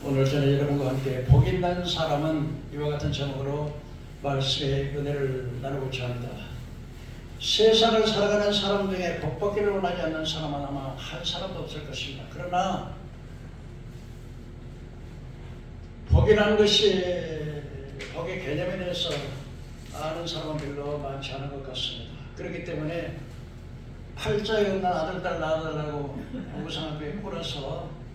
오늘 저는 여러분과 함께 복 있는 사람은 이와 같은 제목으로 말씀의 은혜를 나누고자 합니다. 세상을 살아가는 사람 중에 복 받기를 원하지 않는 사람은 아마 한 사람도 없을 것입니다. 그러나 복이라는 것이 복의 개념에 대해서 아는 사람은 별로 많지 않은 것 같습니다. 그렇기 때문에 팔자에 없는 아들딸 낳아달라고 우상함에 꿇어서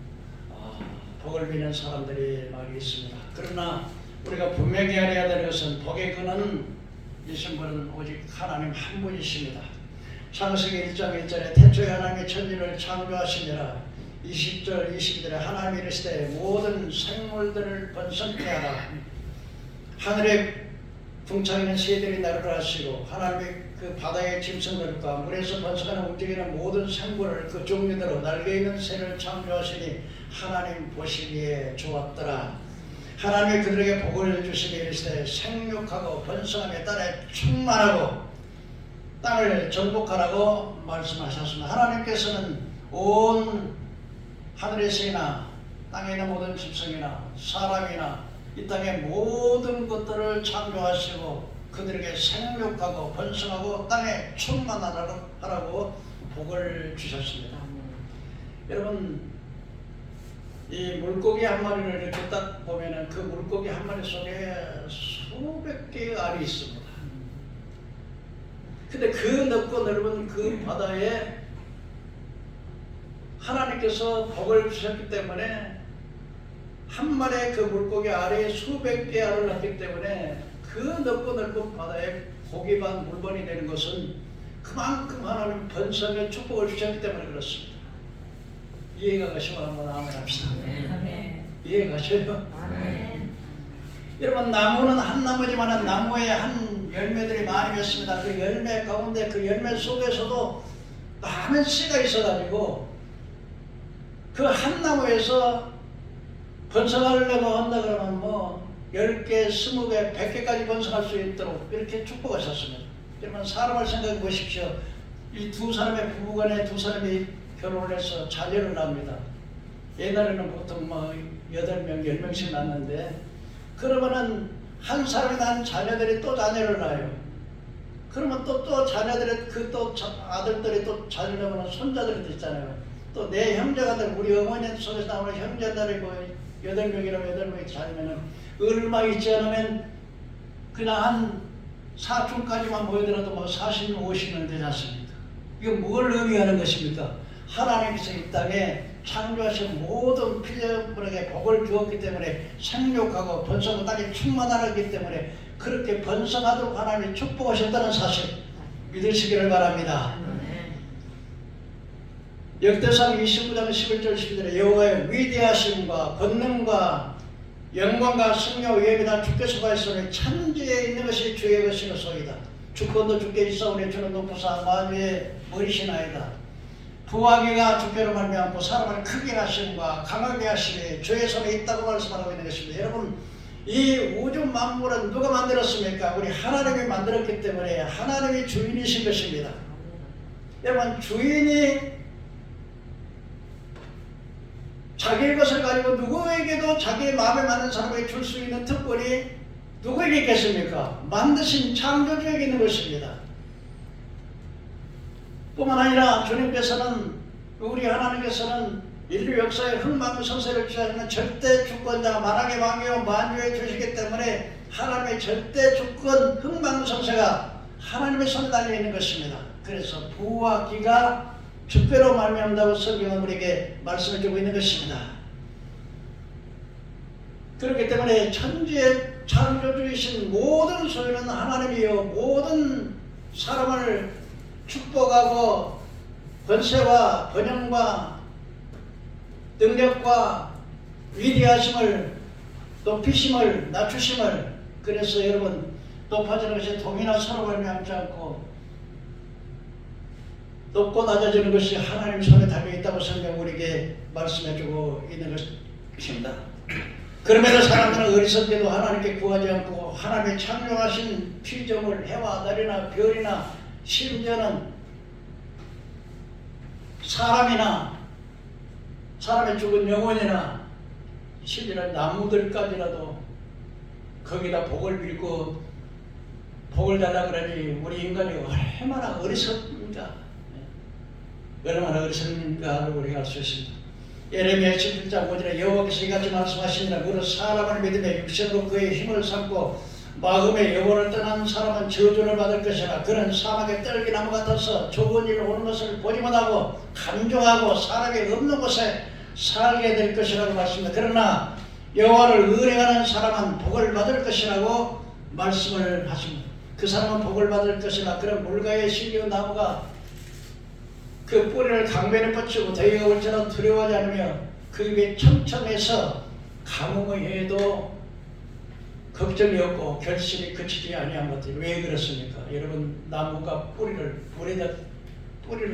복을 비는 사람들이 많이 있습니다. 그러나 우리가 분명히 알아야 될 것은 복의 근원이신 분은 오직 하나님 한 분이십니다. 창세기 1장 1절에 태초에 하나님이 천지를 창조하시니라 20절 22절에 하나님이 이르시되 모든 생물들을 번성케 하라. 하늘에 궁창이는 새들이 나르라 하시고 하나님이 그 바다의 짐승들과 물에서 번성하는 움직이는 모든 생물을 그 종류대로 날개 있는 새를 창조하시니 하나님 보시기에 좋았더라. 하나님이 그들에게 복을 주시니 이르시되 생육하고 번성하며 땅에 충만하고 땅을 정복하라고 말씀하셨습니다. 하나님께서는 온 하늘의 새나 땅에 있는 모든 짐승이나 사람이나 이 땅의 모든 것들을 창조하시고 그들에게 생육하고 번성하고 땅에 충만하라고 복을 주셨습니다. 여러분, 이 물고기 한 마리를 이렇게 딱 보면은 그 물고기 한 마리 속에 수백 개의 알이 있습니다. 근데 그 넓고 넓은 그 바다에 하나님께서 복을 주셨기 때문에 한 마리의 그 물고기 알에 수백 개의 알을 낳기 때문에 그 넓고 넓은 바다에 고기 반 물반이 되는 것은 그만큼 하나님 번성의 축복을 주셨기 때문에 그렇습니다. 이해가 가시면 한번 아멘 합시다. 이해가 가셔요? 여러분, 나무는 한 나무지만 나무에 한 열매들이 많이 맺습니다. 그 열매 가운데 그 열매 속에서도 많은 씨가 있어가지고 그 한 나무에서 번성하려고 한다 그러면 뭐 10개, 20개, 100개까지 번성할 수 있도록 이렇게 축복하셨습니다. 여러분, 사람을 생각해 보십시오. 이 두 사람의 부부간에 두 사람이 결혼을 해서 자녀를 낳습니다. 옛날에는 보통 뭐 8명, 10명씩 낳는데 그러면은 한 사람이 낳은 자녀들이 또 자녀를 낳아요. 그러면 또 자녀들의 또 아들들이 또 자녀를 낳으면 손자들이 있잖아요. 또 내 형제가들, 우리 어머니 속에서 나오는 형제들이 뭐 8명이라면 8명이 자녀면은 얼마 있지 않으면 그냥 한 사촌까지만 모이더라도 뭐 40, 50년 되지 않습니까? 이거 뭘 의미하는 것입니까? 하나님께서 이 땅에 창조하신 모든 피조물에게 복을 주었기 때문에 생육하고 번성하고 땅에 충만하기 때문에 그렇게 번성하도록 하나님이 축복하셨다는 사실 믿으시기를 바랍니다. 역대상 29장 11절 12절에 여호와의 위대하심과 권능과 영광과 승리와 위엄이 다 주께서 가있으니 천지에 있는 것이 주의 것이로소이다. 주권도 주께 있사오니 주는 높으사 만유의 머리시나이다. 부하기가 주께로 말미암고 사람을 크게 하심과 강하게 하심이 주의 손에 있다고 말씀하고 있는 것입니다. 여러분, 이 우주 만물은 누가 만들었습니까? 우리 하나님이 만들었기 때문에 하나님이 주인이신 것입니다. 여러분, 주인이 자기의 것을 가지고 누구에게도 자기의 마음에 맞는 사람에게 줄 수 있는 특권이 누구에게 있겠습니까? 만드신 창조주에게 있는 것입니다. 뿐만 아니라 주님께서는, 우리 하나님께서는 인류 역사의 흥망성쇠를 취하시는 절대 주권자, 만왕의 왕이요 만유의 주시기 때문에 하나님의 절대 주권 흥망성쇠가 하나님의 손에 달려 있는 것입니다. 그래서 부와 기가 주께로 말미암다고 성경은 우리에게 말씀해주고 있는 것입니다. 그렇기 때문에 천지의 창조주이신 모든 소유는 하나님이요 모든 사람을 축복하고 권세와 번영과 능력과 위대하심을 높이심을 낮추심을, 그래서 여러분, 높아지는 것이 동이나 서로 말미암지 않고 높고 낮아지는 것이 하나님 손에 달려있다고 성경 우리에게 말씀해주고 있는 것입니다. 그럼에도 사람들은 어리석게도 하나님께 구하지 않고 하나님의 창조하신 피조물, 해와 달이나 별이나 심지어는 사람이나 사람의 죽은 영혼이나 실이란 나무들까지라도 거기다 복을 빌고 복을 달라 그러니 우리 인간이 얼마나 어리석은가, 얼마나 어리석은가를 우리가 알 수 있습니다. 예레미야 17장 5절에 여호와께서 이같이 말씀하시니라. 그는 사람을 믿으며 육신으로 그의 힘을 삼고 마음의 영혼을 떠난 사람은 저주를 받을 것이라. 그는 사막의 떨기나무 같아서 좋은 일 오는 것을 보지 못하고 간종하고 사람이 없는 곳에 살게 될 것이라고 말씀합니다. 그러나 여호와를 의뢰하는 사람은 복을 받을 것이라고 말씀을 하십니다. 그 사람은 복을 받을 것이라. 그런 물가에 심기운 나무가 그 뿌리를 강변에 뻗치고 더위가 올지라도 두려워하지 않으며 그 입에 첨첨해서 가뭄의 해에도 걱정이 없고 결실이 그치지 아니한 것들. 왜 그렇습니까? 여러분, 나무가 뿌리를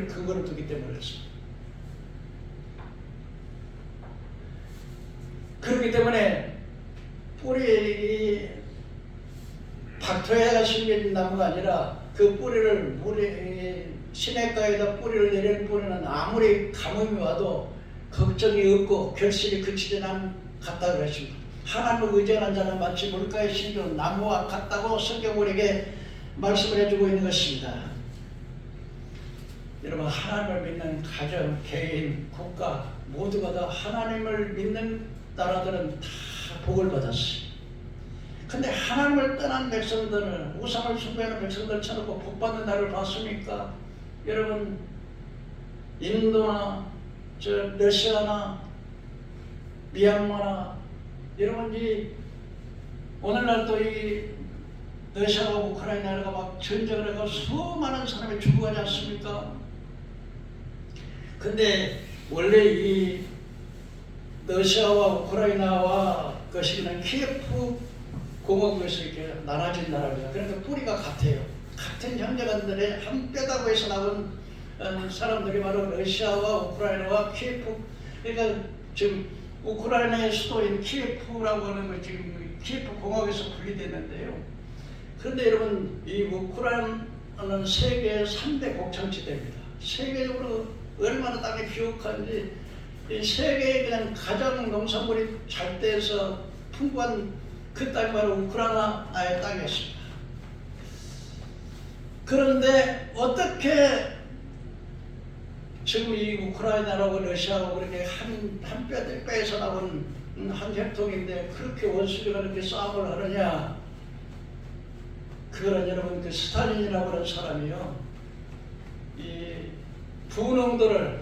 근거로 두기 때문에 그렇습니다. 그렇기 때문에 뿌리 박토해가 심겨진 나무가 아니라 그 뿌리를 시냇가에다 뿌리를 내리는 뿌리는 아무리 가뭄이 와도 걱정이 없고 결실이 그치지 않았다고 했습니다. 하나님을 의지하는 자는 마치 물가에 심겨진 나무와 같다고 성경 우리에게 말씀을 해주고 있는 것입니다. 여러분, 하나님을 믿는 가정, 개인, 국가 모두가 다 하나님을 믿는 나라들은 다 복을 받았어요. 근데 하나님을 떠난 백성들은 우상을 숭배하는 백성들 쳐놓고 복받는 날을 봤습니까? 여러분, 인도나 러시아나 미얀마나 여러분, 오늘날 또 이 러시아와 우크라이나가 막 전쟁을 해서 수많은 사람이 죽어가지 않습니까? 근데 원래 이 러시아와 우크라이나와 것이는 키예프 공화국에서 이렇게 나눠진 나라입니다. 그러니까 뿌리가 같아요. 같은 형제간들의 한 뼈다구에서 나온 사람들이 바로 러시아와 우크라이나와 키예프. 그러니까 지금 우크라이나의 수도인 키예프라고 하는 거 지금 키예프 공화국에서 분리됐는데요. 그런데 여러분, 이 우크라이나는 세계 3대 곡창지대입니다. 세계적으로 얼마나 땅이 비옥한지, 이 세계에 그냥 가장 농산물이 잘 돼서 풍부한 그 땅이 바로 우크라이나의 땅이었습니다. 그런데 어떻게 지금 이 우크라이나라고 러시아하고 그렇게 한 뼈에서 나온 한 혈통인데 그렇게 원수들과 그렇게 싸움을 하느냐? 그거는 여러분, 그 스탈린이라고 하는 사람이요, 이 분홍들을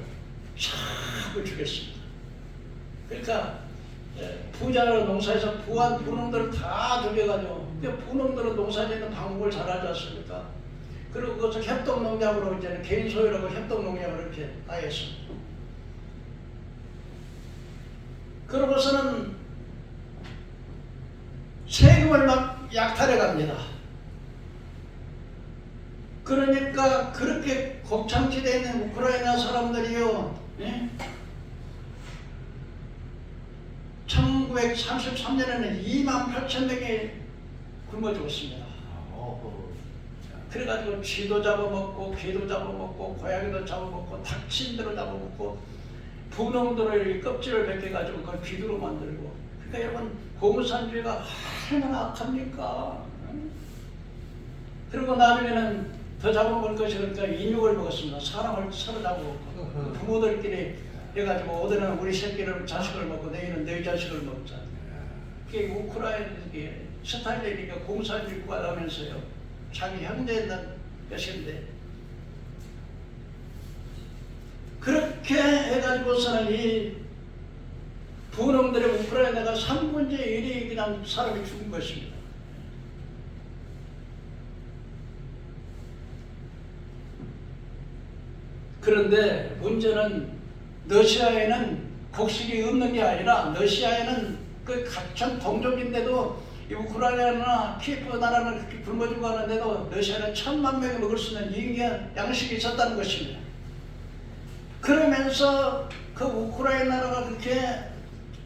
자꾸 죽였습니다. 그러니까 부자로 농사에서 부한 분홍들을 다 죽여가지고, 분홍들은 농사짓는 방법을 잘 알지 않습니까? 그리고 그것을 협동농장으로 이제는 개인 소유라고 협동농장으로 이렇게 따였습니다. 그러고서는 세금을 막 약탈해 갑니다. 그러니까 그렇게 곡창지대에 있는 우크라이나 사람들이요, 1933년에는 28,000명이 굶어 죽었습니다. 그래가지고 쥐도 잡아먹고 개도 잡아먹고 고양이도 잡아먹고 닭친들을 잡아먹고 분홍들을 껍질을 벗겨가지고 그걸 비두로 만들고. 그러니까 여러분, 공산주의가 얼마나 악합니까? 그리고 나중에는 더 잡아먹을 것이 그러니까 인육을 먹었습니다. 사람을 서로 잡아먹고 부모들끼리 해가지고 오늘은 우리 새끼를 자식을 먹고 내일은 내 자식을 먹자. 그게 우크라이나 스탈린이니까 공산주의가 하면서요, 자기 형제였던 것인데, 그렇게 해가지고서는 이 분홍들의 우크라이나가 3분의 1이 그냥 사람이 죽은 것입니다. 그런데 문제는 러시아에는 곡식이 없는 게 아니라 러시아에는 그 같은 동족인데도 이 우크라이나나 키예프 나라는 그렇게 굶어 죽고 하는데도 러시아는 1,000만 명이 먹을 수 있는 인간 양식이 있었다는 것입니다. 그러면서 그 우크라이나가 그렇게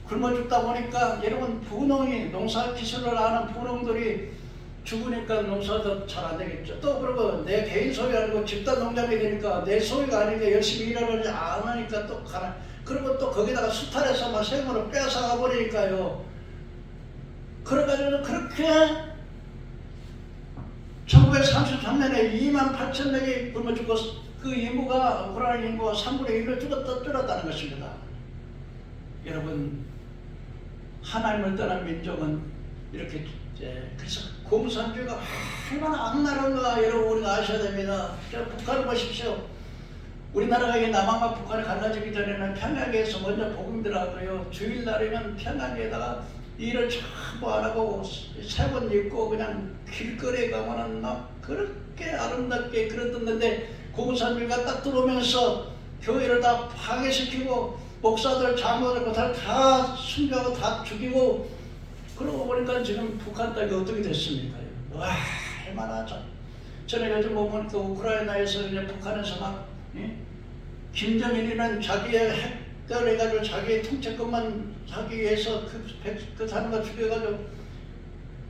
굶어 죽다 보니까 여러분, 분홍이 농사 기술을 아는 분홍들이 죽으니까 농사도 잘 안 되겠죠. 또 그러고 내 개인 소유 아니고 집단 농장이 되니까 내 소유가 아니니까 열심히 일하지 않으니까 또 그리고 또 거기다가 수탈해서 막 세금으로 뺏어가 버리니까요. 그래가지고 그렇게 1933년에 2만 8천 명이 굶어 죽고 그 인구가 우크라이나 인구가 3분의 1로 줄었다는 것입니다. 여러분, 하나님을 떠난 민족은 이렇게 그래서 공산주의가 얼마나 악랄한가 여러분 우리가 아셔야 됩니다. 북한을 보십시오. 우리나라가 이 남한과 북한이 갈라지기 전에는 평양에서 먼저 복음 들어가고요. 주일날이면 평양에다가 일을 전부 안 하고 세 번 입고 그냥 길거리에 가면은 막 그렇게 아름답게 그랬었는데 공산주의가 딱 들어오면서 교회를 다 파괴시키고 목사들 장로들 그들 다 순교하고 다 죽이고 그러고 보니까 지금 북한 땅이 어떻게 됐습니까? 와 얼마나 저는 요즘 보면 그 우크라이나에서 이제 북한에서 막 김정일이는 자기의 핵을 해가지고 자기의 통치권만 하기 위해서 그 사람을 죽여가지고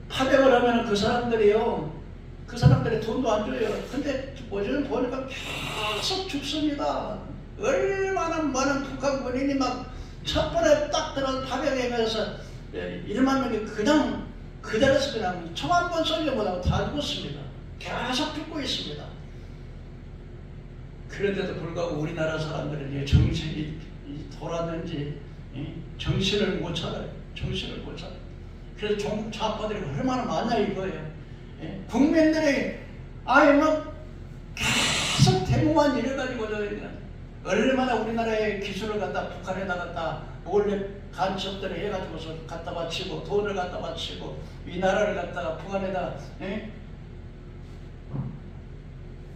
파병을 하면 그 사람들이요. 그 사람들이 돈도 안 줘요. 근데 요즘 보니까 계속 죽습니다. 얼마나 많은 북한 군인이 막 첫 번에 딱 들어서 파병하면서 1만 명이 그냥 그 자리에서 그냥 총 한 번 쏘지 못하고 다 죽었습니다. 계속 죽고 있습니다. 그런데도 불구하고 우리나라 사람들은 정신이 돌았는지 정신을 못 차려요. 정신을 못 차려요. 그래서 종북 좌파들이 얼마나 많냐 이거예요. 국민들이 아예 막 계속 대모만 이래가지고 얼마나 우리나라의 기술을 갖다 북한에다 갖다 원래 간첩들을 해가지고서 갖다 바치고 돈을 갖다 바치고 이 나라를 갖다가 북한에다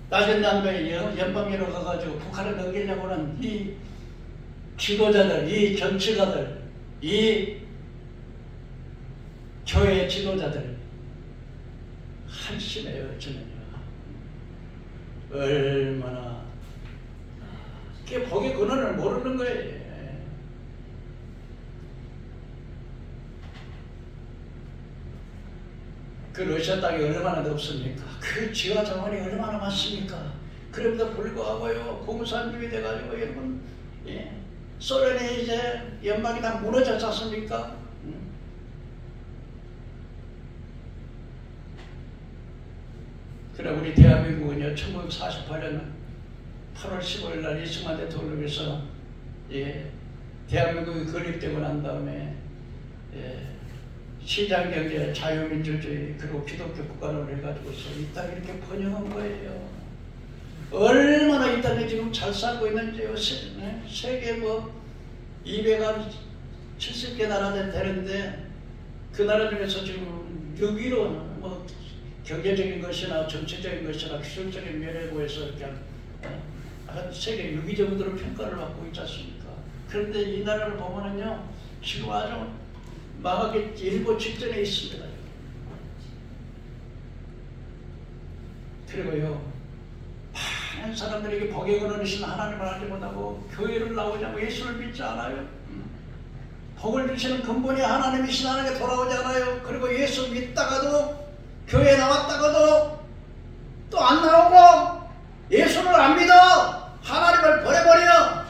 낮은 남배에 연방위로 가가지고 북한을 넘기려고는 이 지도자들, 이 정치가들, 이 교회 지도자들 한심해요. 저는요. 얼마나 그게 복의 근원을 모르는 거예요. 그 러시아 땅이 얼마나 넓습니까? 그 지하 자원이 얼마나 많습니까? 그럼에도 불구하고요 공산주의 돼가지고 여러분 소련이 이제 연방이 다 무너졌지 않습니까? 그래 우리 대한민국은요 1948년 8월 15일 날 이승만 대통령께서 대한민국이 건립되고 난 다음에 시장경제, 자유민주주의 그리고 기독교 국가를 해가지고서 이 땅이 이렇게 번영한 거예요. 얼마나 이 땅에 지금 잘 살고 있는지요. 세계 270개 나라 되는데 그 나라 중에서 지금 6위로 경제적인 것이나 정치적인 것이나 기술적인 면에 보여서 이렇게 한 세계 6위 정도로 평가를 받고 있지 않습니까? 그런데 이 나라를 보면은요 지금 아주 망하기 일보 직전에 있습니다. 그리고요 많은 사람들에게 복의 근원이신 하나님을 알지 못하고 교회를 나오지 않고 예수를 믿지 않아요. 복을 주시는 근본이 하나님이신 하나님께 돌아오지 않아요. 그리고 예수 믿다가도 교회에 나왔다가도 또 안 나오고 예수를 안 믿어 하나님을 버려버려.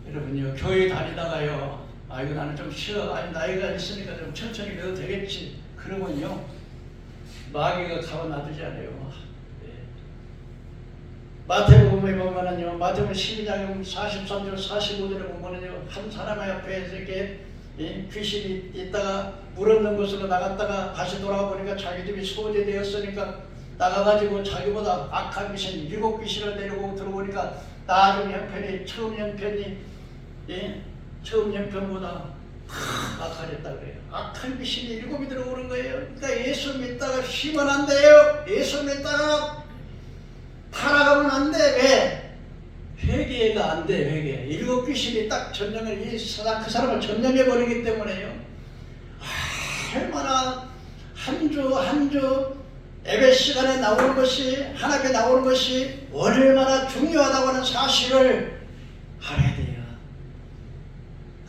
여러분요 교회 다니다가요 아이고 나는 좀 쉬어 아니 나이가 있으니까 좀 천천히 가도 되겠지 그러면요 마귀가 가만놔두지 않아요. 마태복음에 보면은요 마태복음 12장 43절 45절에 보면은요 한 사람의 앞에 이렇게 귀신이 있다가 물 없는 곳으로 나갔다가 다시 돌아와 보니까 자기 집이 소재되었으니까 나가가지고 자기보다 악한 귀신 7귀신을 데리고 들어오니까 나중 형편이 처음 형편보다 악하겠다 그래요. 악한 귀신이 7이 들어오는 거예요. 그러니까 예수 믿다가 쉬면 안 돼요. 예수 믿다가 타락하면 안 돼. 왜? 회개가 안 돼. 회개. 7귀신이 딱 점령을 그 사람을 점령해 버리기 때문에요. 얼마나 한 주 예배 시간에 나오는 것이 하나님께 나오는 것이 얼마나 중요하다고 하는 사실을 알아야 돼요.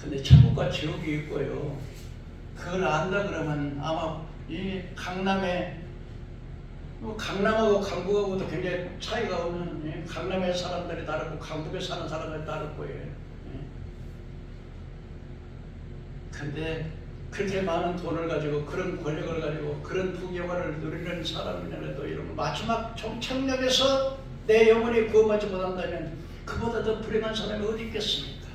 근데 천국과 지옥이 있고요. 그걸 안다 그러면 아마 이 강남에 강남하고 강북하고도 굉장히 차이가 없는, 예? 강남의 사람들이 다르고 강북에 사는 사람들이 다르고. 예? 근데 그렇게 많은 돈을 가지고 그런 권력을 가지고 그런 부경화를 누리는 사람이라도 이런 마지막 종착역에서 내 영혼이 구원받지 못한다면 그보다 더 불행한 사람이 어디 있겠습니까?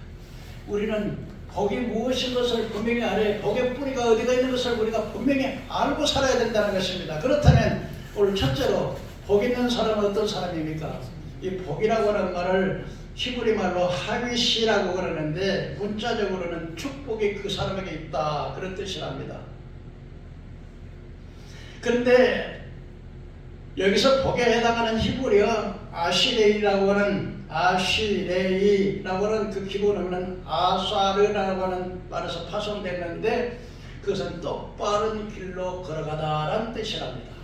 우리는 복이 무엇인 것을 분명히 알아야, 복의 뿌리가 어디가 있는 것을 우리가 분명히 알고 살아야 된다는 것입니다. 그렇다면 오늘 첫째로 복 있는 사람은 어떤 사람입니까? 이 복이라고 하는 말을 히브리 말로 하위시라고 그러는데 문자적으로는 축복이 그 사람에게 있다, 그런 뜻이랍니다. 그런데 여기서 복에 해당하는 히브리어 아시레이라고 하는 그 기본어는 아사르라고 하는 말에서 파손됐는데 그것은 똑바른 길로 걸어가다라는 뜻이랍니다.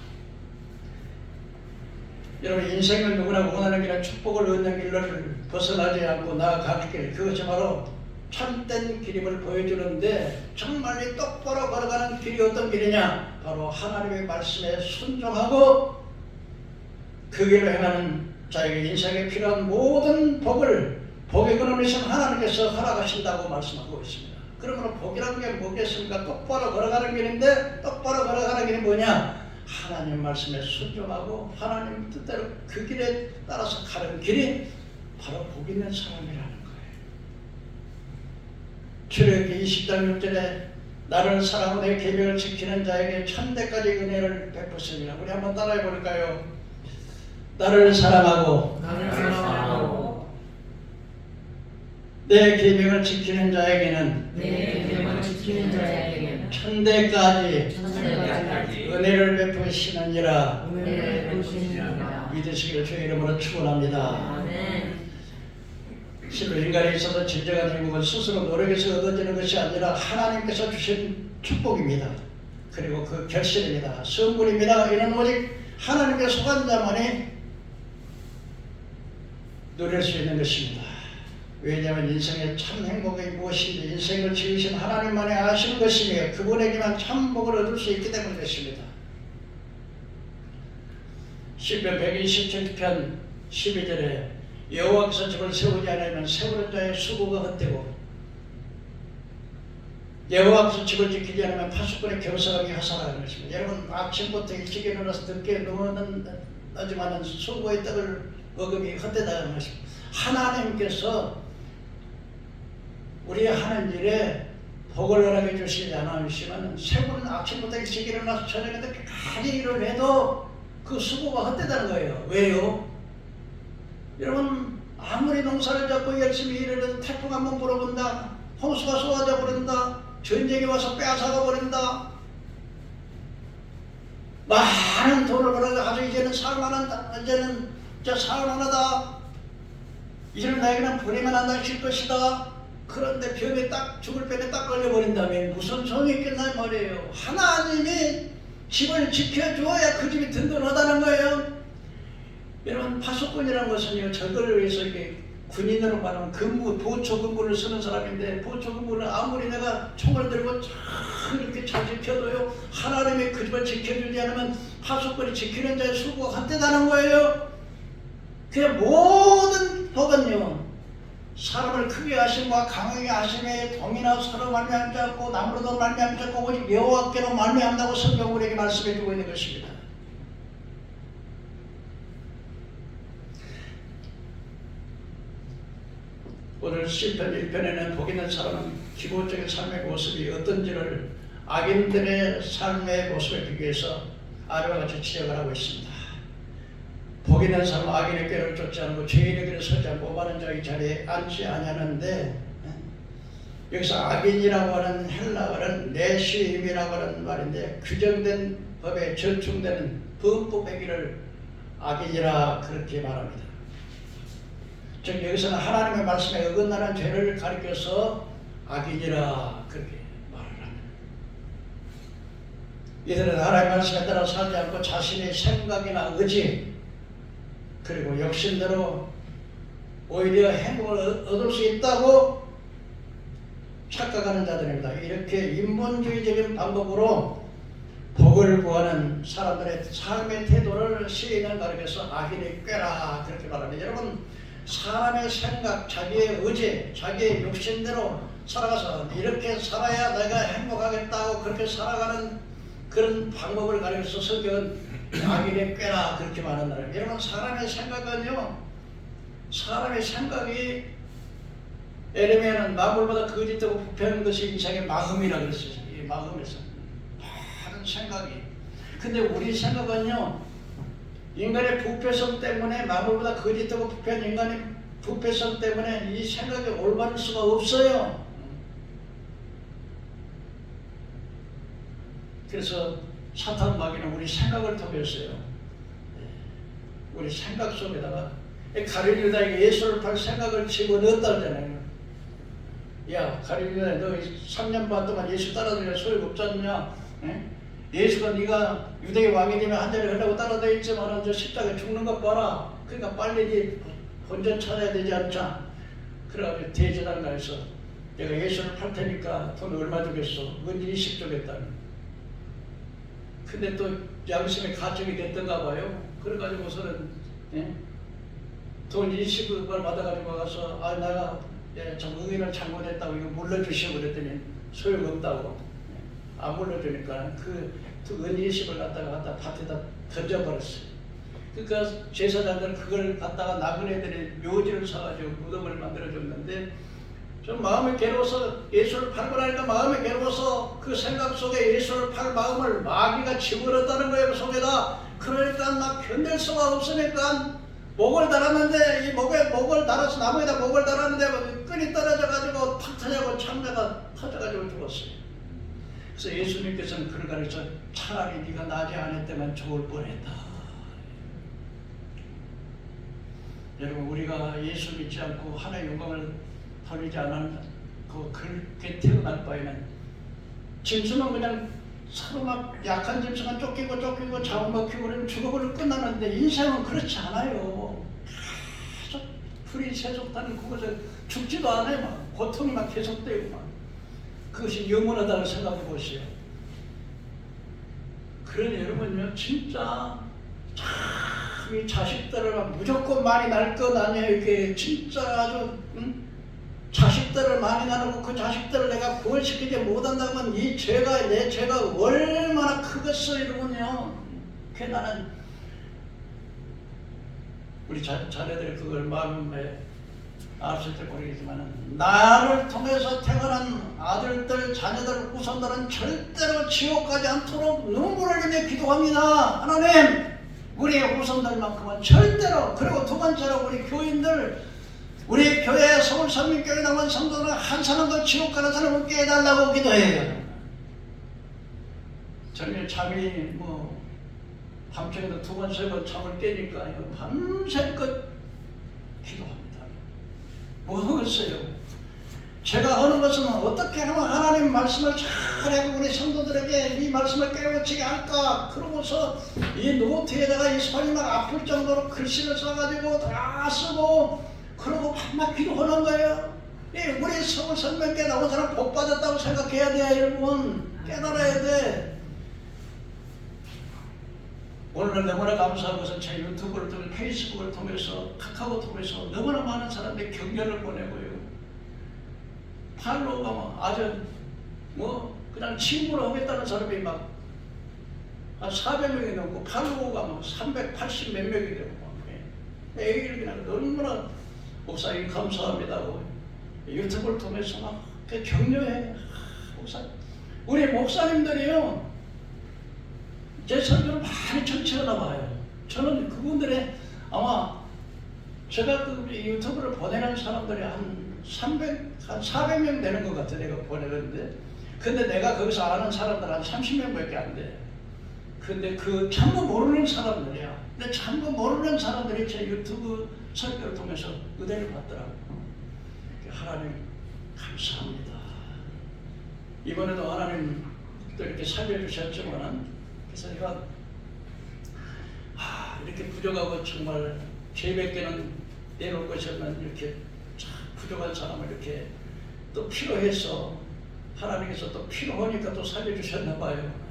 여러분, 인생은 누구나 원하는 길은 축복을 얻는 길을 벗어나지 않고 나아가는 길, 그것이 바로 참된 길임을 보여주는데 정말 이 똑바로 걸어가는 길이 어떤 길이냐? 바로 하나님의 말씀에 순종하고 그 길로 행하는 자에게 인생에 필요한 모든 복을 복의 근원이신 하나님께서 허락하신다고 말씀하고 있습니다. 그러므로 복이라는 게 뭐겠습니까? 똑바로 걸어가는 길인데 똑바로 걸어가는 길이 뭐냐? 하나님 말씀에 순종하고 하나님 뜻대로 그 길에 따라서 가는 길이 바로 복 있는 사람이라는 거예요. 출애굽기 20장 6절에 나를 사랑하고 내 계명을 지키는 자에게 천대까지 은혜를 베푸십니다. 우리 한번 따라해 볼까요? 나를 사랑하고 내 계명을 지키는 자에게는 천대까지 은혜를 베푸시느니라. 믿으시기를 주의 이름으로 축원합니다. 실로 인간에 있어서 진정한 행복은 스스로 노력해서 얻어지는 것이 아니라 하나님께서 주신 축복입니다. 그리고 그 결실입니다. 선물입니다. 이는 오직 하나님께 속한 자만이 누릴 수 있는 것입니다. 왜냐하면 인생의 참 행복이 무엇인지 인생을 지으신 하나님만이 아시는 것이며 그분에게만 참 복을 얻을 수 있기 때문인 것입니다. 시편 127편 12절에 여호와께서 집을 세우지 않으면 세우는 자의 수고가 헛되고 여호와께서 집을 지키지 않으면 파수꾼의 경사하기 하사라는 것입니다. 여러분, 아침부터 일찍 일어나서 늦게 누워나지만 수고의 떡을 먹음이 헛되다는 것입니다. 하나님께서 우리 하는 일에 복을 허락해 주시지 않으시면 세분은 아침부터 일찍 일어나서 저녁에 늦게까지 일을 해도 그 수고가 헛되다는 거예요. 왜요? 여러분, 아무리 농사를 짓고 열심히 일을 해도 태풍 한번 불어본다, 홍수가 쏟아져 버린다, 전쟁이 와서 빼앗아가 버린다, 많은 돈을 벌어가지고 이제는 살만하다, 이제는 살만하다, 이제는 나에게는 보내면 안 다칠 것이다. 그런데 병에 딱 죽을 병에 딱 걸려버린다면 무슨 소용이 있겠나 말이에요. 하나님이 집을 지켜줘야 그 집이 든든하다는 거예요. 여러분, 파수꾼이라는 것은요, 저걸 위해서 이렇게 군인으로 말하면 보초 근무를 쓰는 사람인데, 보초 근무는 아무리 내가 총을 들고 이렇게 잘 지켜도요, 하나님이 그 집을 지켜주지 않으면 파수꾼이 지키는 자의 수고가 헛되다는 거예요. 그 모든 복은요, 사람을 크게 하심과 강하게 하심에 동이나 서로 말미암지 않고 나무로도 말미암지 않고 오직 여호와께로 말미암다고 성경 우리에게 말씀해 주고 있는 것입니다. 오늘 시편 1편에는 복 있는 사람은 기본적인 삶의 모습이 어떤지를 악인들의 삶의 모습에 비교해서 아래와 같이 지적을 하고 있습니다. 복 있는 사람은 악인의 꾀를 쫓지 않고 죄인의 길에 서지 않고 오만한 자의 자리에 앉지 아니하는데, 여기서 악인이라고 하는 헬라어는 내시임이라고 하는 말인데, 규정된 법에 절충되는 범법의 길을 악인이라 그렇게 말합니다. 즉 여기서는 하나님의 말씀에 어긋나는 죄를 가리켜서 악인이라 그렇게 말을 합니다. 이들은 하나님의 말씀에 따라 살지 않고 자신의 생각이나 의지 그리고 욕심대로 오히려 행복을 얻을 수 있다고 착각하는 자들입니다. 이렇게 인본주의적인 방법으로 복을 구하는 사람들의 삶의 태도를 시인을 가리켜서 악인이 꾀라 그렇게 말합니다. 여러분, 사람의 생각, 자기의 의지, 자기의 욕심대로 살아가서 이렇게 살아야 내가 행복하겠다고 그렇게 살아가는 그런 방법을 가리켜서 성경은 악인의 꾀라 그렇게 말한다. 여러분, 사람의 생각은요, 사람의 생각이 에레미야는 만물보다 거짓되고 부패한 것이 인생의 마음이라 그랬어요. 이 마음에서 다른 생각이. 근데 우리 생각은요, 인간의 부패성 때문에, 만물보다 거짓되고 부패한 인간의 부패성 때문에 이 생각이 올바를 수가 없어요. 그래서 사탄 마귀는 우리 생각을 통해서요, 우리 생각 속에다가 가룟 유다에게 예수를 팔 생각을 집어넣었다잖아요. 야, 가룟 유다, 너 3년 반 동안 예수 따라다니냐 소용없지 않냐? 예수가 네가 유대의 왕이 되면 한 자리 하려고 따라다녔지만 저 십자가에 죽는 것 봐라. 그러니까 빨리 네 본전 찾아야 되지 않자. 그래가지고 대제단 가서 내가 예수를 팔 테니까 돈 얼마 주겠어? 은 20 주겠다. 근데 또 양심의 가책이 됐던가 봐요. 그래가지고서는 돈 20을 받아가지고 가서 내가 좀 의인을 잘못했다고 이거 물러주시오 그랬더니 소용없다고. 안 물러주니까 은 20을 갖다 밭에다 던져버렸어요. 그러니까 제사장들은 그걸 갖다가 나그네들이 묘지를 사가지고 무덤을 만들어줬는데, 좀 마음이 괴로워서 예수를 팔고 나니까 마음이 괴로워서 그 생각 속에 예수를 팔 마음을 마귀가 집어넣었다는 거예요, 그 속에다. 그러니까 막 견딜 수가 없으니까 목을 달았는데, 이 목을 달아서 나무에다 목을 달았는데 끈이 떨어져가지고 탁 터져가지고 창자가 터져가지고 죽었어요. 그래서 예수님께서는 그를 가르쳐 차라리 네가 나지 않았다면 좋을 뻔했다. 여러분, 우리가 예수 믿지 않고 하나의 영광을 돌리지 않은 그렇게 태어날 바에는 짐승은 그냥 서로 막 약한 짐승은 쫓기고 잡아먹히고 그러면 죽어버리고 끝나는데, 인생은 그렇지 않아요. 계속 풀이 세속하는 그것을 죽지도 않아요. 막 고통이 막 계속되고 막. 그것이 영원하다고 생각해 보세요. 그러니 여러분요, 진짜 참 이 자식들을 막 무조건 많이 낳을 것 아니에요. 이렇게 진짜 아주 자식들을 많이 낳고 그 자식들을 내가 구원시키지 못한다면 이 죄가, 내 죄가 얼마나 크겠어 여러분요. 그 나는 우리 자녀들이 그걸 마음에 알았을지 모르겠지만, 나를 통해서 태어난 아들들, 자녀들, 후손들은 절대로 지옥 가지 않도록 눈물을 흘리며 기도합니다. 하나님, 우리의 후손들만큼은 절대로. 그리고 두 번째로 우리 교인들, 우리 교회 서울선민교회 나온 성도는 한 사람도 지옥 가는 사람 없게 해달라고 기도해요. 저는 잠이 밤중에도 2번, 3번 잠을 깨니까 밤새껏 기도합니다. 뭐 하겠어요? 제가 하는 것은 어떻게 하면 하나님 말씀을 잘하고 우리 성도들에게 이 말씀을 깨우치게 할까? 그러고서 이 노트에다가 이 손이 막 아플 정도로 글씨를 써가지고 다 쓰고, 그러고 밤낮 기도하는 거예요. 우리 서울선명교회 나온 사람 복 받았다고 생각해야 돼. 여러분, 깨달아야 돼. 오늘은 너무나 감사한 것은 제 유튜브를 통해, 페이스북을 통해서, 카카오 통해서 너무나 많은 사람들이 격려를 보내고요. 팔로우가 아주 그냥 친구로 하겠다는 사람이 막 한 400명이 넘고, 팔로우가 380 몇 명이 되고 매일 그냥 너무나 목사님 감사합니다고 유튜브를 통해서 막 격려해. 우리 목사님들이요, 제 설교를 많이 청취하나 봐요. 저는 그분들의 아마 제가 그 유튜브를 보내는 사람들이 한 400명 되는 것 같아. 내가 보내는데, 근데 내가 거기서 아는 사람들 한 30명밖에 안 돼. 근데 그 참고 모르는 사람들이야. 근데 참고 모르는 사람들이 제 유튜브 설교를 통해서 은혜를 받더라고. 하나님 감사합니다. 이번에도 하나님 또 이렇게 살려주셨지만은, 그래서 내가 이렇게 부족하고 정말 죄밖에는 내놓을 것이 없는 이렇게 참 부족한 사람을 이렇게 또 필요해서 하나님께서 또 필요하니까 또 살려주셨나 봐요.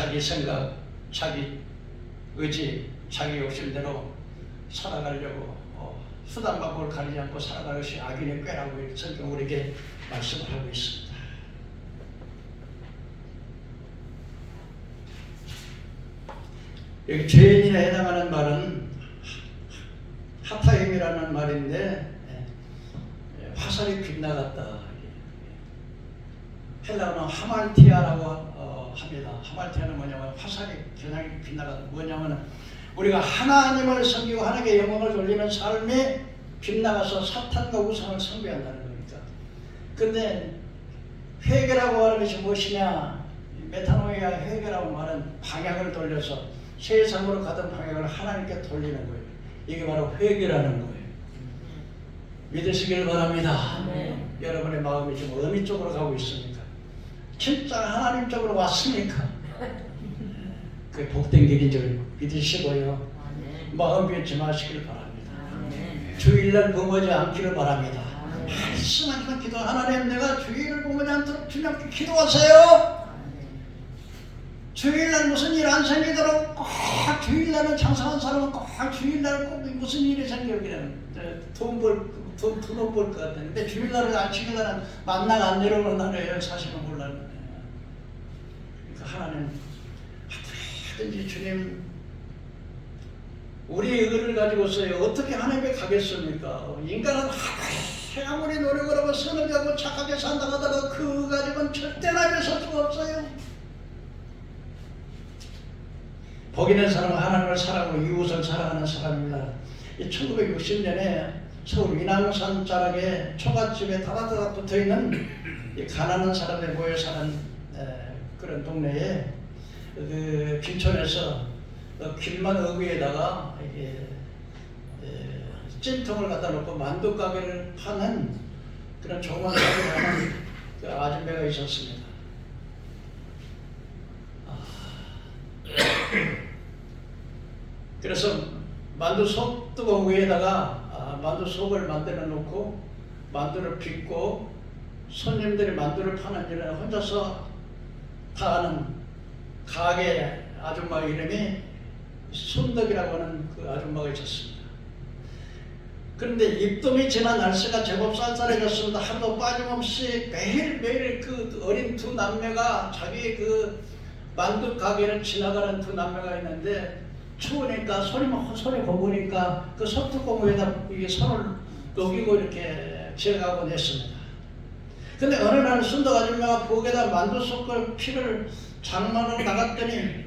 자기 생각, 자기 의지, 자기 욕심대로 살아가려고 수단 방법을 가리지 않고 살아가는 것이 악인의 꾀라고 성경 우리에게 말씀을 하고 있습니다. 여기 죄인에 해당하는 말은 하타임이라는 말인데 화살이 빗나갔다. 헬라어는 하말티아라고 합니다. 하말티아는 뭐냐면 화살이 겨냥이 빗나갔다. 뭐냐면 우리가 하나님을 섬기고 하나님께 영광을 돌리는 삶이 빗나가서 사탄과 우상을 숭배한다는 거니까. 근데 회개라고 하는 것이 무엇이냐? 메타노이아 회개라고 말은 방향을 돌려서 세상으로 가던 방향을 하나님께 돌리는 거예요. 이게 바로 회개라는 거예요. 믿으시길 바랍니다. 여러분의 마음이 지금 어느 쪽으로 가고 있습니까? 진짜 하나님 쪽으로 왔습니까? 그 복된 길인 줄 믿으시고요. 마음 비우지 마시길 바랍니다. 주일날 범하지 않기를 바랍니다. 말씀하지만 기도 하나님 내가 주일을 범하지 않도록 주님께 기도하세요. 주일날 무슨 일 안 생기도록 꼭 주일날은 장사한 사람은 꼭 주일날 꼭 무슨 일이 생기기는 돈 벌 것 같은데 주일날은 안 지키려는 만나가 안 내려오는 날이에요. 사실은 몰라요. 그러니까 하나님 하든지 주님 우리의 의를 가지고서요 어떻게 하나님께 가겠습니까? 인간은 아무리 노력을 하고 선을 하고 착하게 산다고 하다가 그 가지고는 절대 하나님께 설 수가 없어요. 복 있는 사람은 하나님을 사랑하고 이웃을 사랑하는 사람입니다. 1960년에 서울 위남산 자락에 초가집에 다다다닥 붙어있는 가난한 사람들이 모여 사는 그런 동네에 그 빈촌에서 길만 어귀에다가 찜통을 갖다 놓고 만두 가게를 파는 그런 조그만 가게를 하는 그 아줌매가 있었습니다. 그래서 만두 속 뜨거운 위에다가 만두 속을 만들어 놓고 만두를 빚고 손님들이 만두를 파는 일을 혼자서 다 하는 가게 아줌마 이름이 손덕이라고 하는 그 아줌마가 있었습니다. 그런데 입동이 지난 날씨가 제법 쌀쌀해졌습니다. 하루도 빠짐없이 매일매일 그 어린 두 남매가 자기 그 만두 가게를 지나가는 두 남매가 있는데 추우니까 손이 고무니까 그 소뚜껑에다 이게 손을 녹이고 이렇게 지나가곤 했습니다. 근데 어느 날 순덕 아줌마가 부엌에다 만두 속 피를 장만으로 나갔더니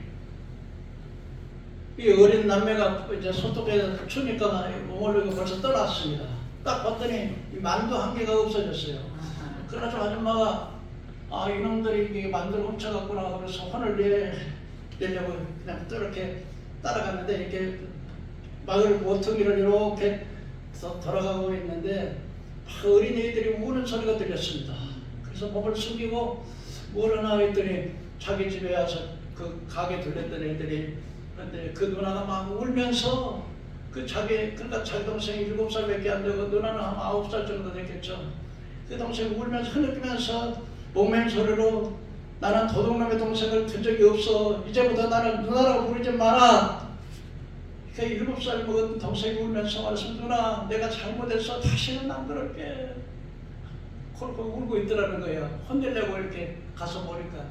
이 어린 남매가 이제 소뚜껑에다 추우니까 몸을 벌써 떠났습니다. 딱 봤더니 이 만두 한 개가 없어졌어요. 그래서 아줌마가 이놈들이 이 만두를 훔쳐갔구나 그래서 혼을 내려고 그냥 또 이렇게 따라갔는데 이렇게 마을 모퉁이를 이렇게 돌아가고 있는데 어린이들이 우는 소리가 들렸습니다. 그래서 몸을 숙이고 뭘 하나 했더니 자기 집에 와서 그 가게 들렸던 애들이 그런데 그 누나가 막 울면서 그러니까 자기 동생이 7살밖에 안 되고 누나는 한 9살 정도 됐겠죠. 그 동생이 울면서 흐느끼면서 목맨 소리로 나는 도둑놈의 동생을 둔 적이 없어. 이제부터 나는 누나라고 부르지 마라. 그 7살 먹은 동생이 울면서 말했습니다. 누나 내가 잘못했어. 다시는 안 그럴게. 콜콜 울고 있더라는 거예요. 혼내려고 이렇게 가서 보니까.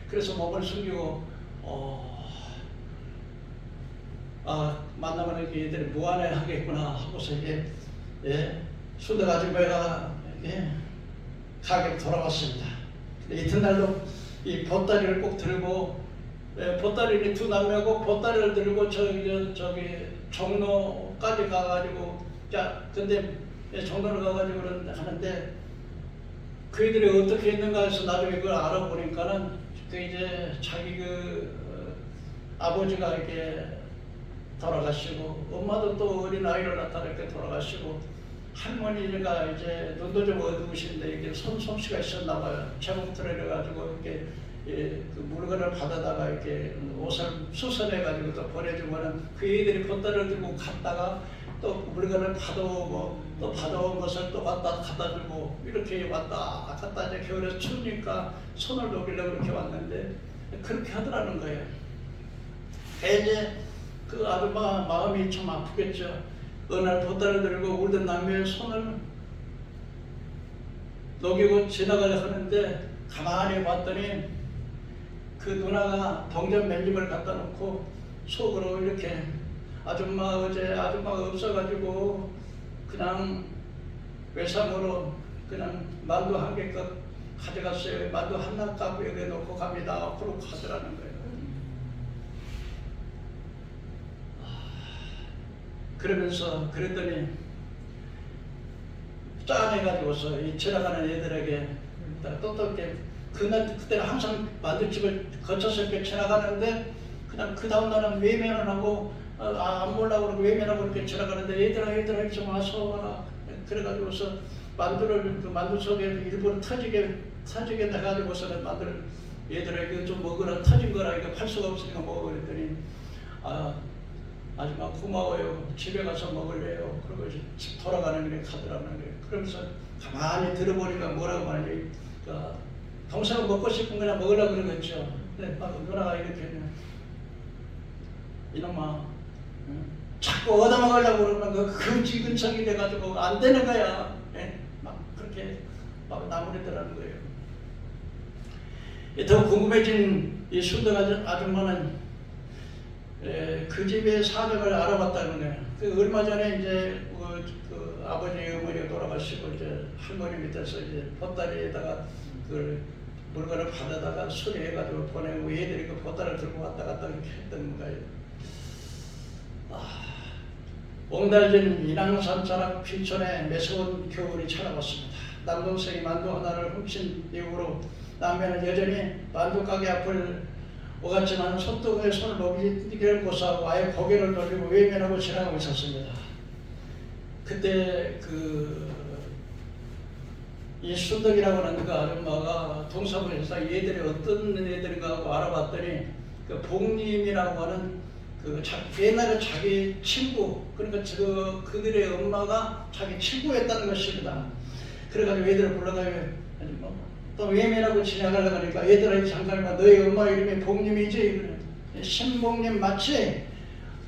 그래서 몸을 숨기고 만나면 이렇게 애들이 무안해 하겠구나 하고서 이제 순덕 아줌마가 가게 돌아왔습니다. 이튿날도 이 보따리를 꼭 들고 보따리를 두 남매고 보따리를 들고 저기 종로까지 가가지고 근데 종로를 가가지고 하는데 그 애들이 어떻게 했는가 해서 나중에 그걸 알아보니까는 그 이제 자기 아버지가 이렇게 돌아가시고 엄마도 또 어린 아이를 낳다가 이렇게 돌아가시고 할머니가 이제 눈도 좀 어두우신데 이게 솜씨가 있었나 봐요. 제목들을 해가지고 이렇게 그 물건을 받아다가 이렇게 옷을 수선해가지고 또 보내주면은 그 애들이 보따리를 들고 갔다가 또 물건을 받아오고 또 받아온 것을 또 갖다 주고 이렇게 왔다 갔다 이제 겨울에 추우니까 손을 녹이려고 이렇게 왔는데 그렇게 하더라는 거예요. 이제 그 아줌마 마음이 참 아프겠죠. 어느 날 보따리를 들고 울던 남매의 손을 녹이고 지나가려 하는데 가만히 봤더니 그 누나가 동전 멜림을 갖다 놓고 속으로 이렇게 아줌마 어제 아줌마가 없어가지고 그냥 외상으로 그냥 만두 한 개껏 가져갔어요. 만두 하나 갖고 여기 놓고 갑니다. 그러고 가더라는 거예요. 그러면서 그랬더니 짠해가지고서 이 지나가는 애들에게 똑똑하게 그때는 항상 만두집을 거쳐서 이렇게 지나가는데 그냥 그 다음날은 외면을 하고 안 보려고 그러고 외면하고 이렇게 지나가는데 얘들아 좀 와서 와라. 그래가지고서 만두를 그 만두 속에 일부러 터지게 해가지고서는 만두를 얘들아 이거 좀 먹으라 터진 거라 이거 팔 수가 없으니까 먹어 그랬더니 아줌마 고마워요. 집에 가서 먹을래요. 그러고 집 돌아가는 길에 가더라는 거예요. 그러면서 가만히 들어보니까 뭐라고 말하지? 동생은 먹고 싶은 거나 먹으려고 그러겠죠. 근데 누나가 이렇게 이놈아 자꾸 얻어먹으려고 그러면 그 지근성이 돼가지고 안 되는 거야. 막 그렇게 막 나무래더라는 거예요. 더 궁금해진 이 순덕 아줌마는 그 집의 사정을 알아봤다는 거예요. 그 얼마 전에 이제 그 아버지 어머니가 돌아가시고 이제 할머니 밑에서 이제 보따리에다가 그 물건을 받아다가 수리해가지고 보내고 얘들이 그 보따리를 들고 왔다 갔다 이렇게 했던 거예요. 옹달진 인왕산자락 빈촌에 매서운 겨울이 찾아왔습니다. 남동생이 만두 하나를 훔친 이후로 남매는 여전히 만두 가게 앞을 오갔지만 손등에 손을 녹이기를 고사하고 아예 고개를 돌리고 외면하고 지나가고 있었습니다. 그때 이 순덕이라고 하는 그 아줌마가 동사무소에서 얘들이 어떤 애들인가 하고 알아봤더니 그 복림이라고 하는 옛날에 자기 친구, 그러니까 그들의 엄마가 자기 친구였다는 것입니다. 그래가지고 애들을 불러가지고 또 외면하고 지나가려고 하니까 얘들아 잠깐만 너희 엄마 이름이 복림이지? 신복림 맞지?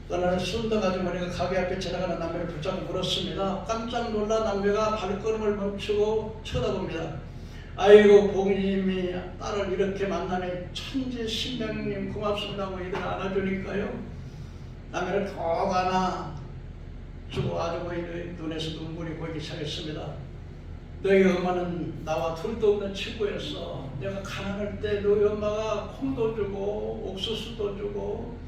너는 순덕 아주머니가 가게 앞에 지나가는 남매를 붙잡고 물었습니다. 깜짝 놀라 남매가 발걸음을 멈추고 쳐다봅니다. 아이고 복림이 딸을 이렇게 만나니 천지 신명님 고맙습니다 하고 이들 안아주니까요. 남매를 더 안아주고 아주머니 눈에서 눈물이 보이기 시작했습니다. 너희 엄마는 나와 둘도 없는 친구였어. 내가 가난할 때 너희 엄마가 콩도 주고 옥수수도 주고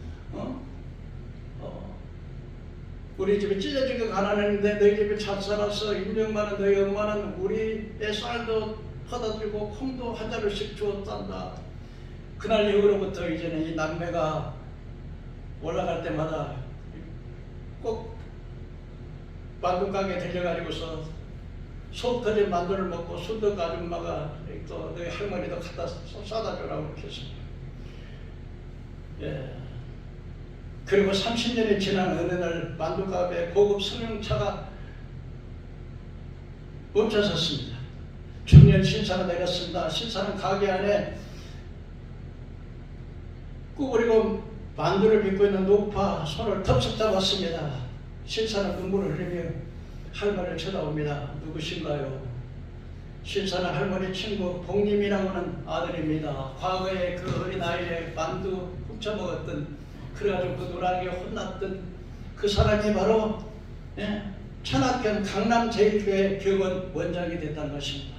우리 집에 찢어지게 가난했는데 너희 집에 잘 살아서 인정 많은 너희 엄마는 우리의 쌀도 퍼다 주고 콩도 한 자루씩 주었단다. 그날 이후로부터 이제는 이 남매가 올라갈 때마다 꼭 만두 가게 들려가지고서 속 터진 만두를 먹고 순덕 아줌마가 또 너희 할머니도 갖다 싸다 주라고 이렇게 했습니다. 예. 그리고 30년이 지난 어느 날 만두값에 고급 승용차가 멈춰섰습니다. 중년 신사가 내렸습니다. 신사는 가게 안에 구부리고 만두를 빚고 있는 노파 손을 덥석 잡았습니다. 신사는 눈물을 흘리며 할머니를 쳐다봅니다. 누구신가요? 신사는 할머니 친구 복림이라고 하는 아들입니다. 과거에 그 어린 나이에 만두 훔쳐먹었던 그래가지고 그 누나에게 혼났던 그 사람이 바로 천학경 강남제일교회 교원 원장이 됐다는 것입니다.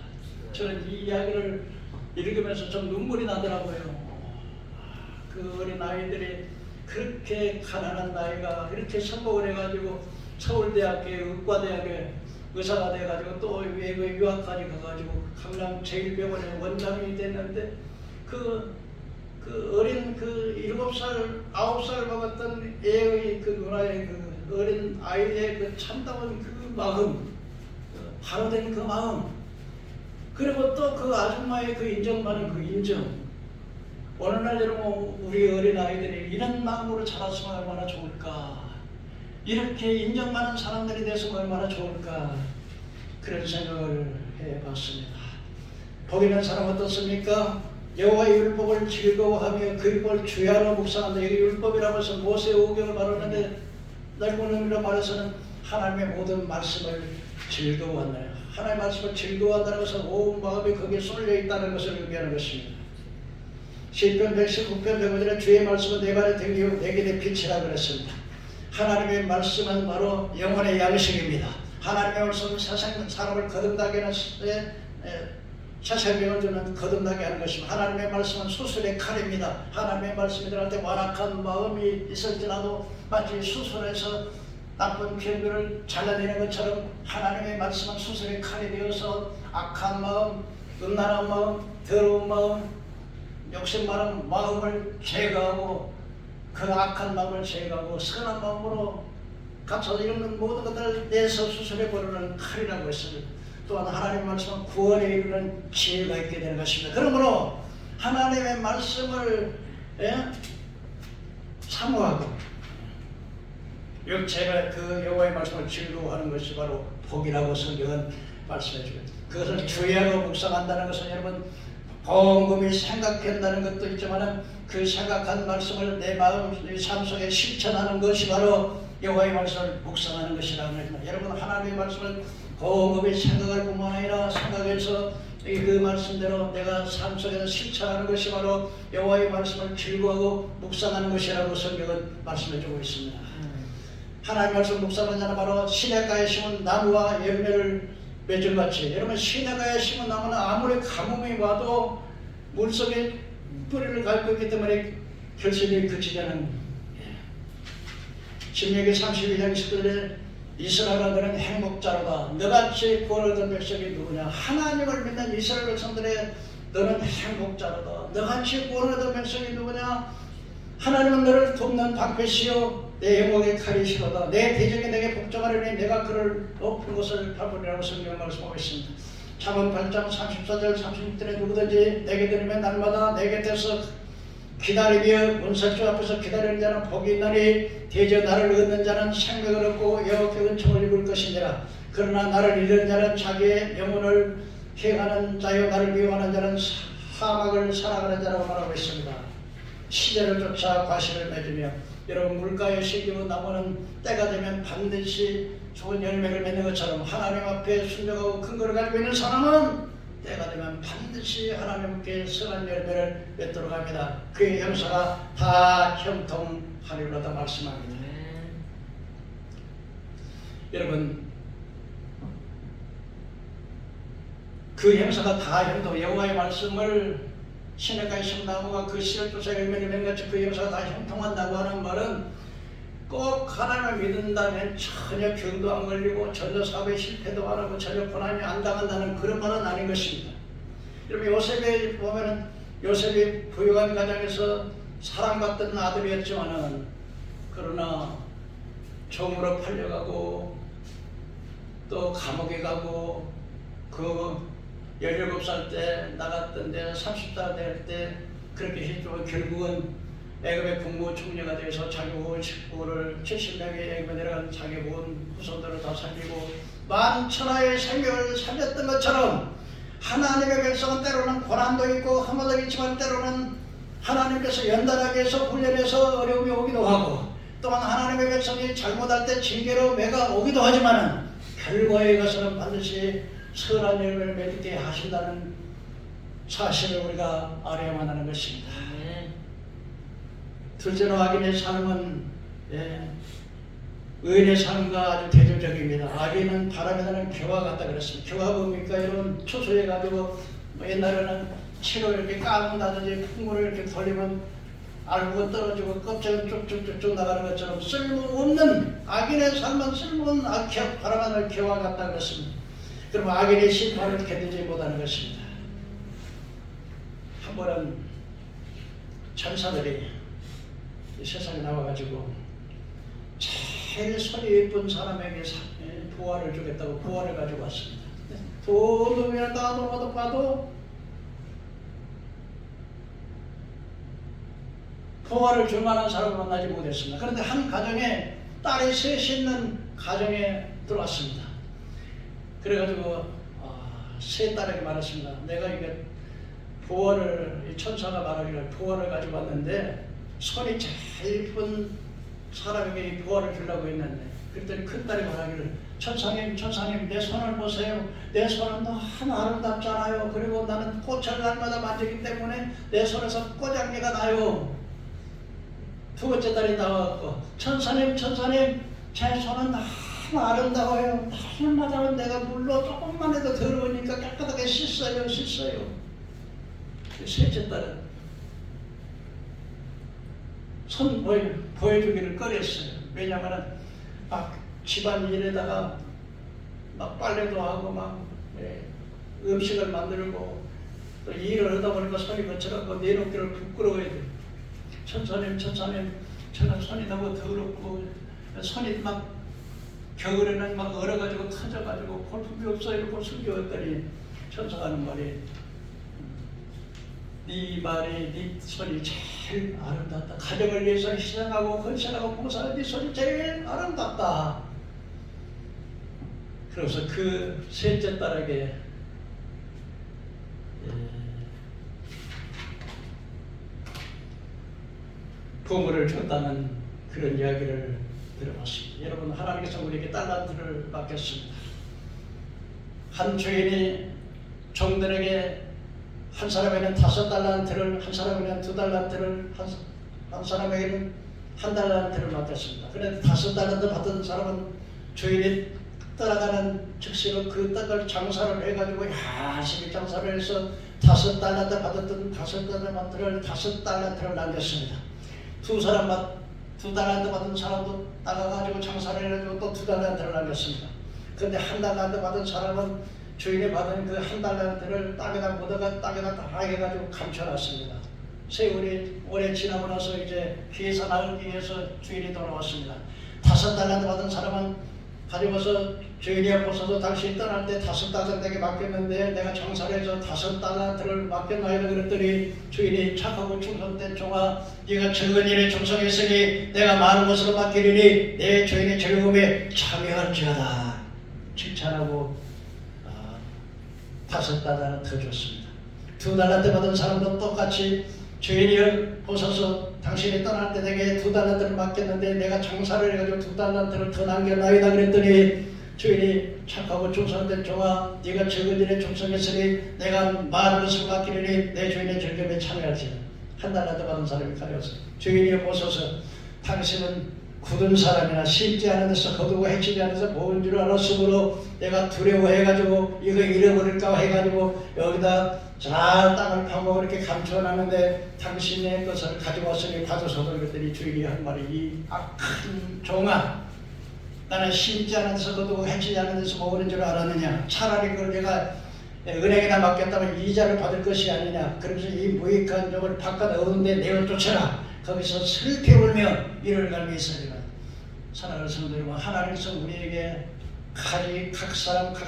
저는 이 이야기를 읽으면서 좀 눈물이 나더라고요. 그 어린 아이들이 그렇게 가난한 나이가 이렇게 성공을 해가지고 서울대학교 의과대학에 의사가 돼가지고 또 외국에 유학까지 가가지고 강남제일병원의 원장이 됐는데 그 어린 7살, 9살 먹었던 애의 그 누나의 그 어린 아이의 그 참다운 그 마음, 바로 된 그 마음, 그리고 또 그 아줌마의 그 인정받는 그 인정. 어느 날 여러분 우리 어린 아이들이 이런 마음으로 자랐으면 얼마나 좋을까. 이렇게 인정받는 사람들이 됐으면 얼마나 좋을까. 그런 생각을 해봤습니다. 복 있는 사람 어떻습니까? 여호와의 율법을 즐거워하며 그 율법을 주야로 묵상한다. 이게 율법이라고 해서 모세의 오경을 말하는데 넓은 의미로 말해서는 하나님의 모든 말씀을 즐거워한다. 하나님의 말씀을 즐거워한다는 것은 온 마음이 거기에 쏠려 있다는 것을 의미하는 것입니다. 시편 119편 105절에 주의 말씀은 내 발에 등이요 내 길에 빛이라 그랬습니다. 하나님의 말씀은 바로 영혼의 양식입니다. 하나님의 말씀은 세상 사람을 거듭나게 하는 세상명을 주는 거듭나게 하는 것입니다. 하나님의 말씀은 수술의 칼입니다. 하나님의 말씀이 들한테 완악한 마음이 있을지라도 마치 수술에서 나쁜 병들을 잘라내는 것처럼 하나님의 말씀은 수술의 칼이 되어서 악한 마음, 음란한 마음, 더러운 마음, 욕심 많은 마음을 제거하고 그 악한 마음을 제거하고 선한 마음으로 감싸서 이루는 모든 것들을 내서 수술해 버리는 칼이라고 했습니다. 또한 하나님의 말씀은 구원에 이르는 지혜가 있게 되는 것입니다. 그러므로 하나님의 말씀을 사모하고 제가 그 여호와의 말씀을 즐거워하는 것이 바로 복이라고 성경은 말씀해 주거든요. 그것을 주야로 묵상한다는 것은 여러분 곰곰이 생각한다는 것도 있지만 그 생각한 말씀을 내 마음, 내 삶 속에 실천하는 것이 바로 여호와의 말씀을 묵상하는 것이라는 것입니다. 여러분 하나님의 말씀을 곰곰이 생각할 뿐만 아니라 생각해서 그 말씀대로 내가 삶 속에서 실천하는 것이 바로 여호와의 말씀을 즐거워하고 묵상하는 것이라고 성경은 말씀해 주고 있습니다. 하나님의 말씀을 묵상하는 자는 바로 시냇가에 심은 나무와 열매를 맺은 같이 여러분 시냇가에 심은 나무는 아무리 가뭄이 와도 물속에 뿌리를 갈고 있기 때문에 결실이 그치지 않은 신명기 32장 10절에 이스라엘아 너는 행복자로다. 너같이 구원을 얻은 백성이 누구냐. 하나님을 믿는 이스라엘 백성들의 너는 행복자로다. 너같이 구원을 얻은 백성이 누구냐. 하나님은 너를 돕는 방패시요 내 영광의 칼이시로다. 내 대적이 내게 복종하려니 내가 그를 높은 곳을 밟으리라고 성경을 말씀하고 있습니다. 잠언 8장 34절 36절에 누구든지 내게 들으면 날마다 내 곁에서 기다리며 문설주 앞에서 기다리는 자는 복이 있나니 대저 나를 얻는 자는 생명을 얻고 여호와께 은총을 입을 것이니라. 그러나 나를 잃는 자는 자기의 영혼을 행하는 자요 나를 미워하는 자는 사막을 살아가는 자라고 말하고 있습니다. 시절을 쫓아 과실을 맺으며 여러분 물가에 심기고 나무는 때가 되면 반드시 좋은 열매를 맺는 것처럼 하나님 앞에 순종하고 근거를 가지고 있는 사람은 때가 되면 반드시 하나님께 선한 열매를 맺도록 합니다. 그의 형사가 다 형통하리로다 말씀합니다. 여러분 그 형사가 다 형통 여호와의 말씀을 시냇가에 심은 나무가 그 씨를 쫓아 열매를 맺는 것이 그 형사가 다 형통한다고 하는 말은 꼭 하나님을 믿는다면 전혀 병도 안 걸리고 전혀 사업에 실패도 안 하고 전혀 고난이 안 당한다는 그런 말은 아닌 것입니다. 여러분 요셉에 보면은 요셉이 부유한 가정에서 사랑받던 아들이었지만은 그러나 종으로 팔려가고 또 감옥에 가고 그 17살 때 나갔던데 30살 될 때 그렇게 했지만 결국은 애굽의 국무총리가 되어서 자기 온 식구를 70명의 애굽에 내려간 자기 온 후손들을 다 살리고 만천하의 생명을 살렸던 것처럼 하나님의 백성은 때로는 고난도 있고 험하도 있지만 때로는 하나님께서 연단하게 해서 훈련해서 어려움이 오기도 하고 또한 하나님의 백성이 잘못할 때 징계로 매가 오기도 하지만 결과에 가서는 반드시 선한 열매를 맺게 하신다는 사실을 우리가 알아야만 하는 것입니다. 둘째로 악인의 삶은 의인의 삶과 아주 대조적입니다. 악인은 바람에 나는 겨와 같다 그랬습니다. 겨가 뭡니까? 여러분 초소해가지고 옛날에는 치로 이렇게 까문다든지 풍물을 이렇게 돌리면 알구가 떨어지고 껍질은 쭉쭉쭉쭉 나가는 것처럼 쓸모없는 악인의 삶은 쓸모없는 바람에 나는 겨와 같다 그랬습니다. 그럼 악인의 심판을 견디지 못하는 것입니다. 한 번은 천사들이 이 세상에 나와가지고 제일 손이 예쁜 사람에게 보화를 주겠다고 보화를 가지고 왔습니다. 도둑이나 따도 봐도 보화를 줄 만한 사람을 만나지 못했습니다. 그런데 한 가정에 딸이 셋이 있는 가정에 들어왔습니다. 그래가지고 세 딸에게 말했습니다. 내가 이게 보원을, 이 천사가 말하기를 보원을 가지고 왔는데 손이 제일 예쁜 사람에게 이 보원을 주려고 했는데, 그랬더니 큰딸이 말하기를 천사님 내 손을 보세요. 내 손은 너무 아름답잖아요. 그리고 나는 꽃을 날마다 만지기 때문에 내 손에서 꽃향기가 나요. 두 번째 딸이 나와갖고 천사님 제 손은 너무 아름다워요. 날마다 내가 물로 조금만 해도 더러우니까 깨끗하게 씻어요. 셋째 딸은 손 보여주기를 꺼렸어요. 왜냐하면 막 집안일에다가 막 빨래도 하고 막 음식을 만들고 또 일을 하다 보니까 손이 거칠어서 내놓기를 부끄러워해요. 천사님 저는 손이 너무 더럽고 손이 막 겨울에는 막 얼어가지고 터져가지고 볼품이 없어요. 이러고 숨겨왔더니 천사가 하는 말이 네 손이 제일 아름답다. 가정을 위해서 희생하고 헌신하고 봉사하는 네 손이 제일 아름답다. 그래서 그 셋째 딸에게 보물을 줬다는 그런 이야기를 들어봤습니다. 여러분, 하나님께서 우리에게 달란트를 맡겼습니다. 한 주인이 종들에게 한 사람에게는 5달란트를, 한 사람에게는 2달란트를, 한 사람에게는 1달란트를 맡겼습니다. 그런데 5달란트 받은 사람은 주인이 떠나가는 즉시로 그 땅을 장사를 해가지고 열심히 장사를 해서 5달란트 받았던 5달란트를 5달란트를 남겼습니다. 2달란트 받은 사람도 나가가지고 장사를 해가지고 또 2달란트를 남겼습니다. 그런데 1달란트 받은 사람은 주인이 받은 그 1달란트를 땅에다 묻어가 땅에다 다 해가지고 감춰놨습니다. 세월이 오래 지나고 나서 이제 피해서 나오기 위해서 주인이 돌아왔습니다. 5달란트 받은 사람은 가지고서 주인이 없어서 당신이 떠날 때 5달란트에게 맡겼는데 내가 장사를 해서 5달란트를 맡겨놔야 그랬더니 주인이 착하고 충성된 종아, 네가 적은 일에 충성했으니 내가 많은 것으로 맡기리니 내 주인의 즐거움에 참여할지어다. 칭찬하고 5달란트 더 줬습니다. 2달란트 받은 사람도 똑같이 주인이 보소서 당신이 떠날 때 내게 2달란트를 맡겼는데 내가 장사를 해가지고 2달란트를 더 남겨놔야다 그랬더니 주인이 착하고 충성된 종아, 네가 적은 일에 충성했으니 내가 많은 것을 맡기리니 내 주인의 즐거움에 참여할지어다. 1달란트 받은 사람이 가려서 주인이 보소서 당신은 굳은 사람이나 심지 않은 데서 거두고 해치지 않은 데서 모은 줄 알았으므로 내가 두려워해가지고 이거 잃어버릴까 해가지고 여기다 잘 땅을 파고 이렇게 감춰놨는데 당신의 것을 가지고 왔으니 받으소서. 그랬더니 주인이 한 말이 이 악한 종아, 나는 심지 않은 데서 거두고 해치지 않은 데서 모으는 줄 알았느냐. 차라리 그걸 내가 은행에다 맡겼다면 이자를 받을 것이 아니냐. 그러면서 이 무익한 종을 바깥 어두운데 내어 쫓아라. 거기서 슬피 울며 이를 갈미 있으리라. 사랑하는 성도 여러분, 하나님께서 우리에게 각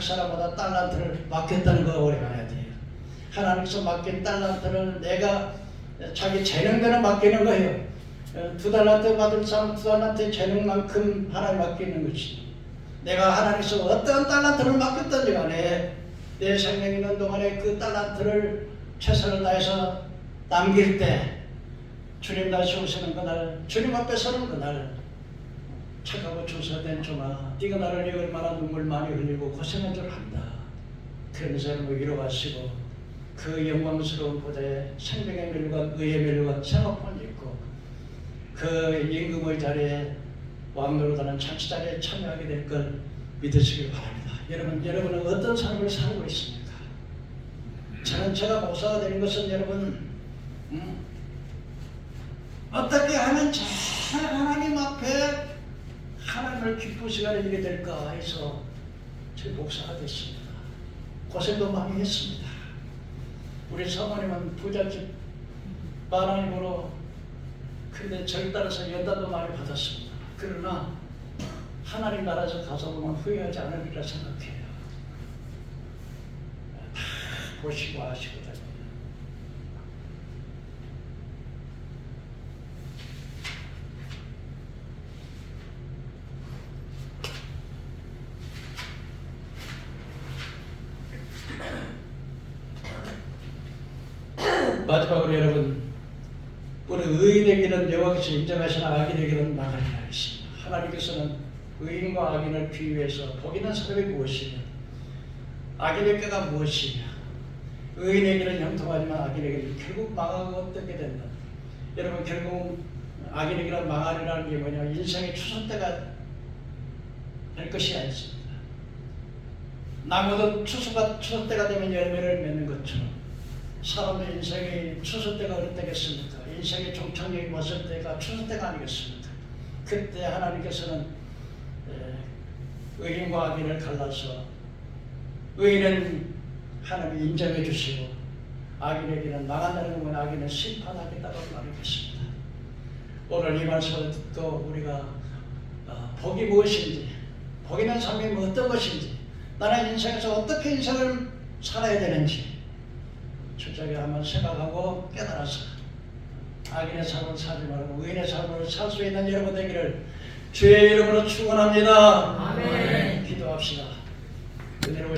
사람마다 달란트를 맡겼다는 거 오래가야 돼요. 하나님께서 맡긴 달란트를 내가 자기 재능대로 맡기는 거예요. 2달란트 받은 사람 2달란트의 재능만큼 하나님 맡기는 것이, 내가 하나님께서 어떤 달란트를 맡겼든지 간에 내 생명 있는 동안에 그 달란트를 최선을 다해서 남길 때 주님 다시 오시는 그날, 주님 앞에 서는 그날 착하고 충성된 종아, 네가 나를 위해 얼마나 눈물 많이 흘리고 고생한 줄 안다. 그러면서 위로하시고 그 영광스러운 보좌에 생명의 멸관, 의의 멸관, 생업권이 있고 그 임금의 자리에 왕노릇하는 잔치 자리에 참여하게 될 걸 믿으시길 바랍니다. 여러분은 어떤 삶을 살고 있습니까? 제가 목사가 되는 것은 여러분 어떻게 하면 잘 하나님 앞에 하나님을 기쁘시게 하는 일이 될까 해서 제 목사가 됐습니다. 고생도 많이 했습니다. 우리 사모님은 부잣집 마랑이로, 근데 저를 따라서 연단도 많이 받았습니다. 그러나 하나님 나라에서 가서 보면 후회하지 않으리라 생각해요. 다 보시고 아시거든요. 마지막으로 여러분, 우리 의인에게는 여호와께서 인정하신 악인에게는 망하리라 했습니다. 하나님께서는 의인과 악인을 비유해서 복 있는 사람이 무엇이냐, 악인의 꾀가 무엇이냐, 의인에게는 형통하지만 악인에게는 결국 망하고 어떻게 된다. 여러분, 결국 악인에게는 망하리라는 게 뭐냐, 인생의 추수때가 될 것이 아니습니다. 나무도 추수때가 되면 열매를 맺는 것처럼 사람의 인생의 추수때가 어느 때겠습니까? 인생의 종착역이 왔을 때가 추수때가 아니겠습니까? 그때 하나님께서는 의인과 악인을 갈라서 의인은 하나님이 인정해 주시고 악인에게는 망한다는 것은 악인은 심판하겠다고 말했습니다. 오늘 이 말씀을 듣고 우리가 복이 무엇인지, 복 있는 삶이 어떤 것인지, 나는 인생에서 어떻게 인생을 살아야 되는지 철저하게 한번 생각하고 깨달아서 악인의 삶을 살지 말고 의인의 삶을 살 수 있는 여러분 되기를 주의 이름으로 축원합니다. 아멘. 기도합시다. 은혜로우신